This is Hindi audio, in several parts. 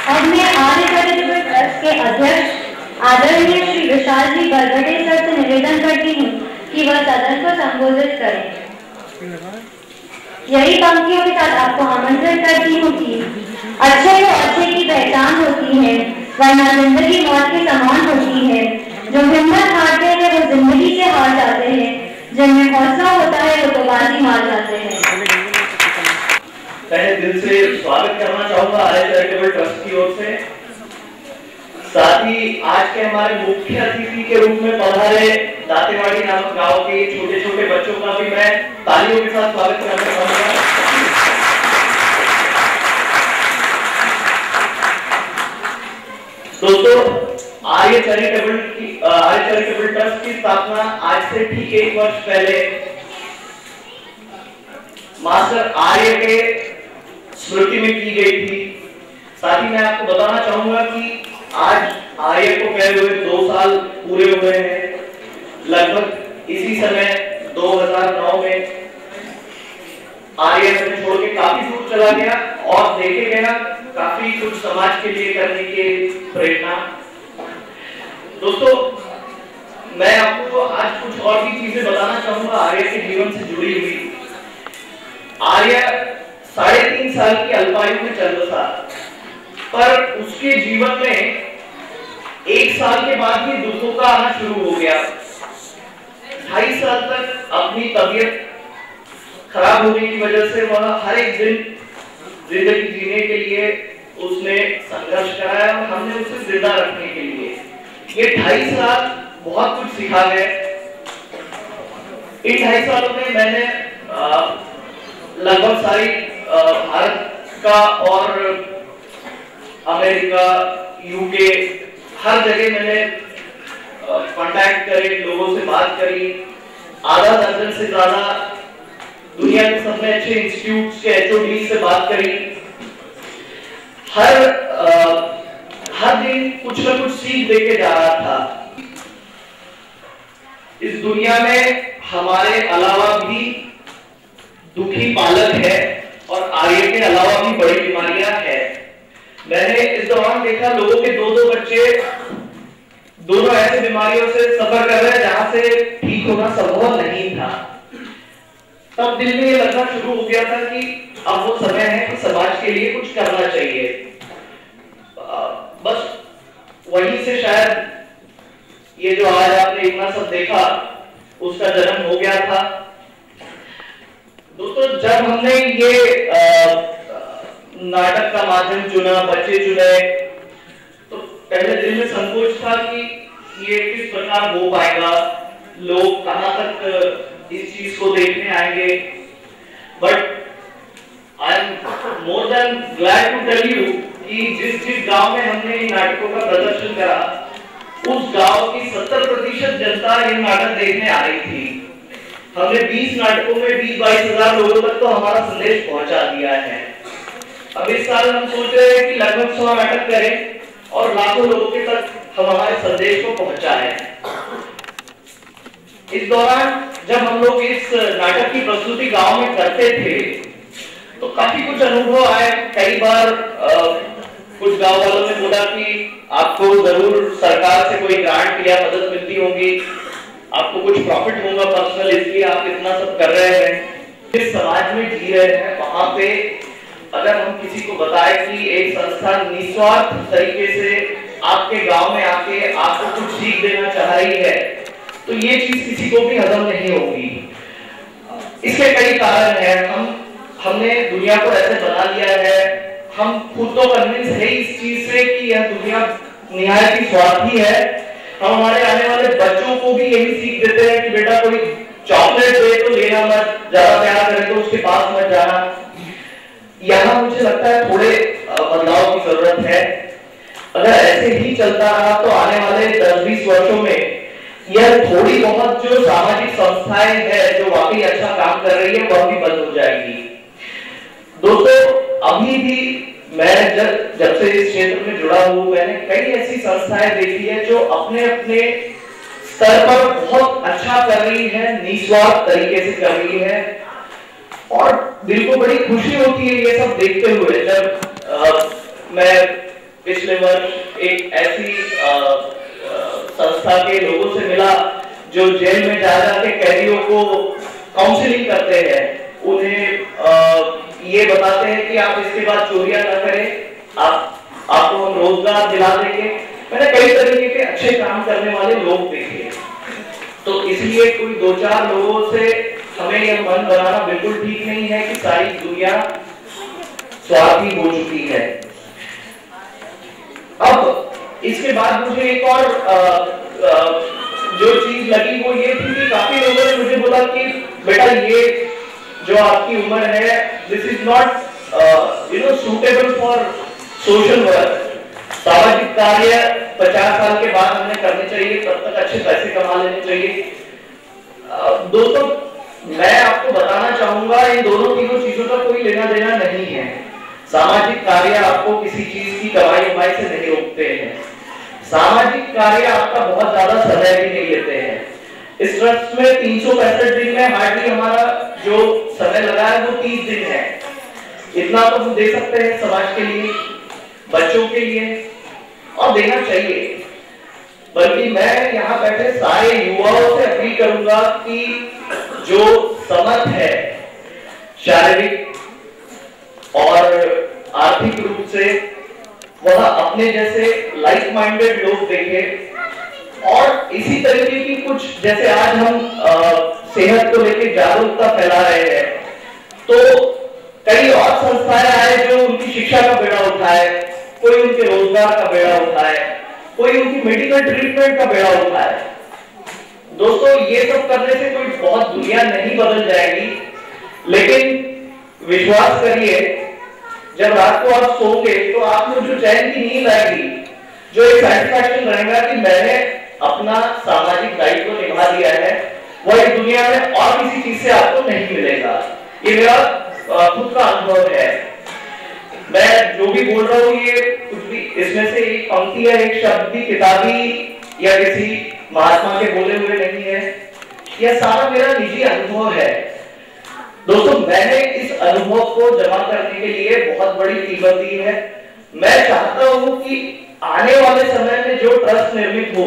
अब मैं आर्य चैरिटेबल ट्रस्ट के अध्यक्ष आदरणीय श्री विशाल जी बरगटे सर से निवेदन करती हूँ कि वह सदन को संबोधित करें। यही पंक्तियों के साथ आपको आमंत्रित करती हूँ कि अच्छे को अच्छे की पहचान होती है, वरना जिंदगी मौत के समान होती है। जो हिम्मत हारते हैं वो जिंदगी से हार जाते हैं, जिनमें हौसला होता है वो तो बाजी मार जाते हैं। मैं दिल से स्वागत करना चाहूंगा आर्य चैरिटेबल ट्रस्ट की ओर से। साथ ही आज के हमारे मुख्य अतिथि के रूप में पधारे दातेवाड़ी नामक गांव के छोटे छोटे बच्चों का भी मैं तालियों के साथ स्वागत करना चाहूंगा। दोस्तों, आर्य चैरिटेबल ट्रस्ट की स्थापना आज से ठीक 1 वर्ष पहले मास्टर आर्य के स्मृति में की गई थी। साथ ही मैं आपको बताना चाहूंगा कि आज आर्य को गए हुए 2 साल पूरे हुए हैं। लगभग इसी समय 2009 में आर्य हमें छोड़ के काफी दूर चला गया और देखे गया काफी कुछ समाज के लिए करने की प्रेरणा। दोस्तों, मैं आपको आज कुछ और भी चीजें बताना चाहूंगा आर्य के जीवन से जुड़ी हुई। आर्य 3.5 साल की अल्पायु में जन्म था, पर उसके जीवन में 1 साल के बाद ही दुखों का आना शुरू हो गया। 2.5 साल तक अपनी तबीयत खराब होने की वजह से वह हर एक दिन जिंदगी जीने के लिए उसने संघर्ष कराया और हमने उसे जिंदा रखने के लिए ये 2.5 साल बहुत कुछ सिखा गए। इन 2.5 सालों में मैंने लगभग सारी भारत का और अमेरिका, यूके, हर जगह मैंने कांटेक्ट करे, लोगों से बात करी। आधा दर्जन से ज्यादा दुनिया के सबसे अच्छे इंस्टीट्यूट्स के एचओडी से बात करी। हर दिन कुछ ना कुछ सीख देके जा रहा था। इस दुनिया में हमारे अलावा भी दुखी बालक है और आर्य के अलावा भी बड़ी बीमारियां हैं। मैंने इस दौरान देखा लोगों के 2-2 बच्चे दोनों ऐसी बीमारियों से सफर कर रहे हैं जहां से ठीक होना संभव नहीं था। तब दिल में ये लगना शुरू हो गया था कि अब वो समय है कि समाज के लिए कुछ करना चाहिए। बस वहीं से शायद ये जो आज आपने इतना सब देखा उसका जन्म हो गया था। दोस्तों, जब हमने ये नाटक का माध्यम चुना, बच्चे चुने, तो पहले दिल में संकोच था कि ये किस प्रकार हो पाएगा, लोग कहां तक इस चीज को देखने आएंगे। But I am more than glad to tell you कि जिस गांव में हमने इन नाटकों का प्रदर्शन करा, उस गांव की 70% जनता ये नाटक देखने आ रही थी। हमने 20 नाटकों में 20-22 हजार लोगों तक तो हमारा संदेश पहुंचा दिया है। अब इस साल हम सोच रहे हैं कि लगभग 100 नाटक करें और लाखों लोगों के तक हम हमारे संदेश को पहुंचाएं। इस दौरान जब हम लोग इस नाटक की प्रस्तुति गांव में करते थे तो काफी कुछ अनुभव आए। कई बार कुछ गांव वालों ने बोला कि आपको जरूर सरकार से कोई ग्रांट या मदद मिलती होगी, आपको कुछ प्रॉफिट होगा पर्सनल, इसलिए आप इतना सब कर रहे हैं। जिस समाज में जी रहे हैं वहां पे अगर हम किसी को बताएं कि एक संस्था निस्वार्थ तरीके से आपके गांव में आके आपको कुछ सीख देना चाह रही है, तो ये चीज किसी को भी हजम नहीं होगी। इसके कई कारण हैं। हमने दुनिया को ऐसे बना लिया है, हम खुद तो कन्विंस है इस चीज से कि यह दुनिया निहायत ही स्वार्थी है। हम हमारे आने वाले बच्चों को भी यही सीख देते हैं कि बेटा कोई चॉकलेट दे तो लेना मत, ज्यादा प्यार करे तो उसके पास मत जाना। यहाँ मुझे लगता है थोड़े बदलाव की जरूरत है। अगर ऐसे ही चलता रहा तो आने वाले 10-20 वर्षों में यह थोड़ी बहुत जो सामाजिक संस्थाएं हैं जो वाकई अच्छा काम कर रही है वह भी बंद हो जाएगी। दोस्तों, अभी भी मैं जब से इस क्षेत्र में जुड़ा हूं, मैंने कई ऐसी संस्थाएं देखी है जो अपने अपने स्तर पर बहुत अच्छा कर रही है, निस्वार्थ तरीके से कर रही है और दिल को बड़ी खुशी होती है ये सब देखते हुए। जब मैं पिछले वर्ष एक ऐसी संस्था के लोगों से मिला जो जेल में जा जाके कैदियों को काउंसलिंग करते हैं, उन्हें ये बताते हैं कि आप इसके बाद चोरियां न करें, आपको हम रोजगार दिला देंगे। मैंने कई तरीके के अच्छे काम करने वाले लोग देखे, तो इसलिए कोई 2-4 लोगों से हमें यह मन बनाना बिल्कुल ठीक नहीं है कि सारी दुनिया स्वार्थी हो चुकी है। अब इसके बाद मुझे एक और जो चीज लगी वो ये थी कि काफी लोगों ने मुझे बोला कि बेटा ये जो आपकी उम्र है, this is not suitable for social work. सामाजिक कार्य 50 साल के बाद हमें करने चाहिए, तब तक अच्छे पैसे कमा लेने चाहिए। दोस्तों, मैं आपको बताना चाहूंगा इन दोनों तीनों चीजों का कोई लेना देना नहीं है। सामाजिक कार्य आपको किसी चीज की कमाई उमाई से नहीं रोकते हैं। सामाजिक कार्य आपका बहुत ज्यादा समय भी नहीं लेते हैं। इस ट्रस्ट में 365 दिन में हार्डली हमारा जो समय लगा है वो 30 दिन है। इतना तो हम दे सकते हैं समाज के लिए, बच्चों के लिए, और देना चाहिए। बल्कि मैं यहाँ बैठे सारे युवाओं से अपील करूंगा कि जो समर्थ है शारीरिक और आर्थिक रूप से, वह अपने जैसे लाइक माइंडेड लोग देखे। और इसी तरीके की कुछ, जैसे आज हम सेहत को लेकर जागरूकता फैला रहे हैं, तो कई और संस्थाएं आए जो उनकी शिक्षा का बेड़ा उठाए, कोई उनके रोजगार का बेड़ा उठाए, कोई उनकी मेडिकल ट्रीटमेंट का बेड़ा उठाए। दोस्तों, ये सब करने से कोई बहुत दुनिया नहीं बदल जाएगी, लेकिन विश्वास करिए, जब रात को आप सोओगे तो आपको जो चैन की नींद आएगी, जो एक सैटिस्फैक्शन रहेगा कि मैंने अपना सामाजिक दायित्व निभा दिया है, वह इस दुनिया में और किसी चीज से आपको नहीं मिलेगा। ये मेरा खुद का अनुभव है। मैं जो भी बोल रहा हूँ ये कुछ भी, इसमें से एक पंक्ति है, एक शब्द भी किताबी या किसी महात्मा के बोले हुए नहीं है। यह सारा मेरा निजी अनुभव है। दोस्तों, मैंने इस अनुभव को जमा करने के लिए बहुत बड़ी कीमत दी है। मैं चाहता हूं कि आने वाले समय में जो ट्रस्ट निर्मित हो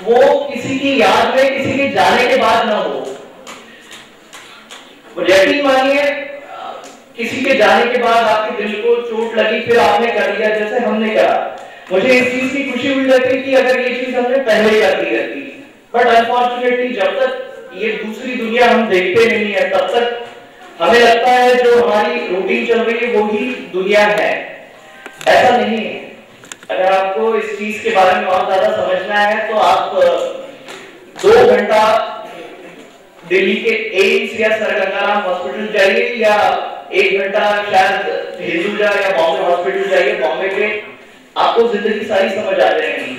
वो किसी की याद में, किसी के जाने के बाद ना हो। यकीन मानिए, किसी के जाने के बाद आपके दिल को चोट लगी, फिर आपने कर दिया जैसे हमने करा। मुझे इस चीज की खुशी हुई रहती कि अगर ये चीज हमने पहले कर दी रहती, बट अनफॉर्चुनेटली जब तक ये दूसरी दुनिया हम देखते नहीं है, तब तक हमें लगता है जो हमारी रूटीन चल रही है वो ही दुनिया है। ऐसा नहीं है। अगर आपको इस चीज के बारे में और ज्यादा समझना है तो आप 2 घंटा दिल्ली के एम्स या सर गंगाराम हॉस्पिटल जाइए, या 1 घंटा शायद हिंदुजा या बॉम्बे हॉस्पिटल जाइए, बॉम्बे के, आपको जिंदगी सारी समझ आ जाएगी।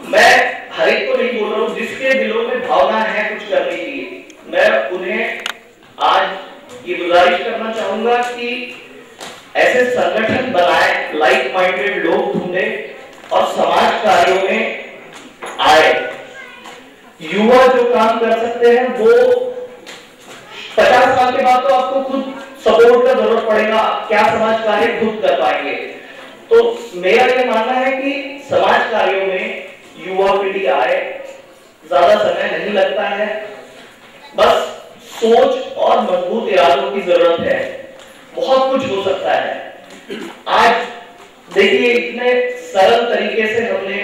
मैं हर एक को नहीं बोल रहा हूँ, जिसके दिलों में भावना है कुछ करने की, मैं उन्हें आज ये गुजारिश करना चाहूंगा कि ऐसे संगठन बनाए, लाइक माइंडेड लोग ढूंढे और समाज कार्यों में आए। युवा जो काम कर सकते हैं वो 50 साल के बाद तो आपको खुद सपोर्ट का जरूरत पड़ेगा, क्या समाज कार्य खुद कर पाएंगे। तो मेरा ये मानना है कि समाज कार्यों में युवा पीढ़ी आए, ज्यादा समय नहीं लगता है, बस सोच और मजबूत इरादों की जरूरत है। बहुत कुछ हो सकता है। आज देखिए, इतने सरल तरीके से हमने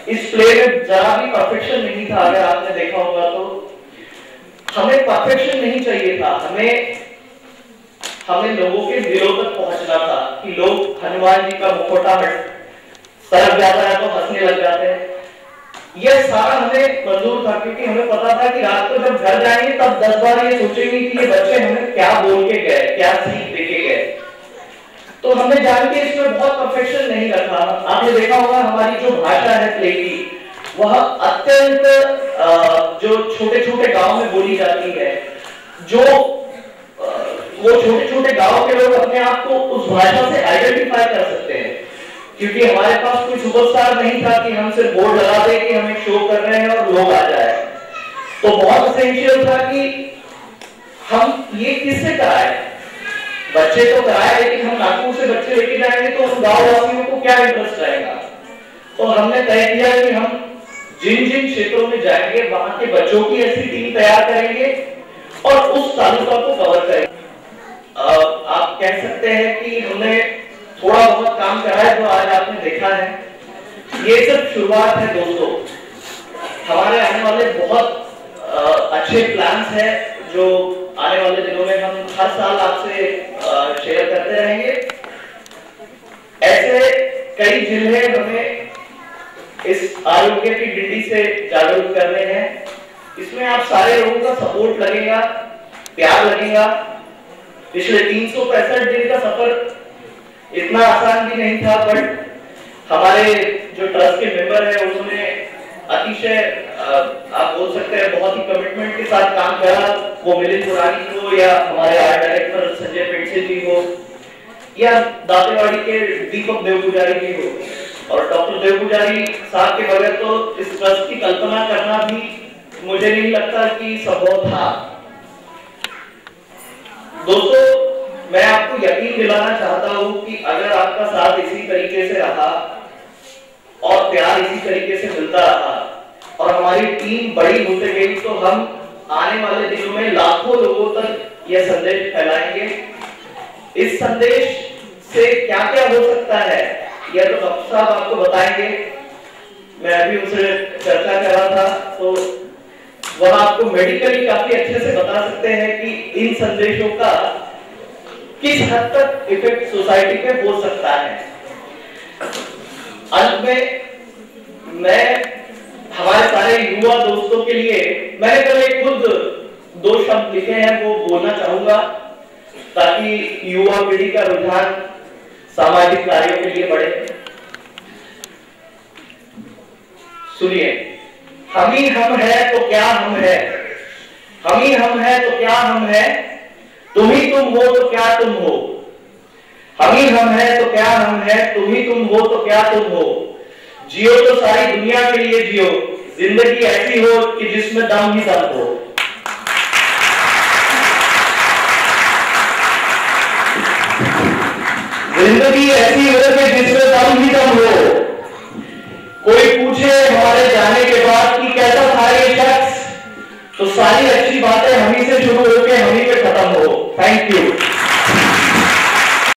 इस प्ले में जरा भी परफेक्शन नहीं था। अगर आपने देखा होगा तो हमें परफेक्शन नहीं चाहिए था, हमें लोगों के दिलों तक पहुंचना था कि लोग हनुमान जी का मुखौटा सरक जाता है तो हंसने लग जाते हैं। यह सारा हमें मंजूर था, क्योंकि हमें पता था कि रात को जब घर जाएंगे तब 10 बार ये सोचेंगे कि ये बच्चे हमें क्या बोल के गए, क्या सीख दे के गए। तो हमने जान के इसमें बहुत परफेक्शन नहीं रखा। आपने देखा होगा हमारी जो भाषा है प्ले की, वह अत्यंत जो छोटे छोटे गांव में बोली जाती है, जो वो छोटे छोटे गांव के लोग अपने आप को उस भाषा से आइडेंटिफाई कर सकते हैं, क्योंकि हमारे पास कोई सुपरस्टार नहीं था कि हम सिर्फ बोर्ड लगा दे कि हम एक शो कर रहे हैं और लोग आ जाए। तो बहुत एसेंशियल था कि हम ये किससे कराएं। बच्चे तो कराए, लेकिन हम नागपुर से बच्चे लेके जाएंगे तो उन गांव वासियों को क्या इंटरेस्ट रहेगा। तो हमने तय किया कि हम जिन जिन क्षेत्रों में जाएंगे वहां के बच्चों की ऐसी टीम तैयार करेंगे और उस तालुका को कवर करेंगे। आप कह सकते हैं कि हमने थोड़ा बहुत काम करा है, जो आज आपने देखा है। ये सब शुरुआत है दोस्तों। हमारे आने वाले बहुत अच्छे प्लान्स हैं जो आने वाले दिनों में हम हर साल आपसे शेयर करते रहेंगे। ऐसे कई जिले हमें इस आरोग्य की डिंडी से जागरूक करने हैं। इसमें आप सारे लोगों का सपोर्ट लगेगा, प्यार लगेगा। पिछले 365 दिन का सफर इतना आसान भी नहीं था, बट हमारे जो ट्रस्ट के मेंबर हैं उन्होंने अतिशय आप बोल सकते हैं बहुत ही कमिटमेंट के साथ काम करा। वो मिलिंद पुरानी हो या हमारे आर्ट डायरेक्टर संजय पेटसे जी हो या दातेवाड़ी के दीपक देवपुजारी जी हो, और डॉक्टर देवपुजारी साहब के बगैर तो इस ट्रस्ट की कल्पना करना भी मुझे नहीं लगता कि संभव था। दोस्तों, मैं आपको यकीन दिलाना चाहता हूं कि अगर आपका साथ इसी तरीके से रहा और प्यार इसी तरीके से मिलता रहा और हमारी टीम बड़ी होती गई, तो हम आने वाले दिनों में लाखों लोगों तक यह संदेश फैलाएंगे। इस संदेश से क्या क्या हो सकता है यह तो डॉक्टर साहब आपको बताएंगे। मैं अभी उनसे चर्चा कर रहा था, तो वह आपको मेडिकली काफी अच्छे से बता सकते हैं कि इन संदेशों का किस हद तक इफेक्ट सोसाइटी पे हो सकता है। अंत में मैं हमारे सारे युवा दोस्तों के लिए मैंने कल एक खुद 2 शब्द लिखे हैं, वो बोलना चाहूंगा ताकि युवा पीढ़ी का रुझान सामाजिक कार्यों के लिए बढ़े। सुनिए, हम ही हम है तो क्या हम है, हम ही हम है तो क्या हम है, तुम ही तुम हो तो क्या तुम हो, हम ही हम है तो क्या हम है, तुम ही तुम हो तो क्या तुम हो। जियो तो सारी दुनिया के लिए जियो, जिंदगी ऐसी हो कि जिसमें दम ही दम हो। जिंदगी ऐसी हो कि जिसमें दम ही दम हो। कोई पूछे हमारे जाने के बाद कि कैसा था ये शख्स, तो सारी अच्छी बातें हम ही से शुरू होकर हम ही पे खत्म हो। Thank you.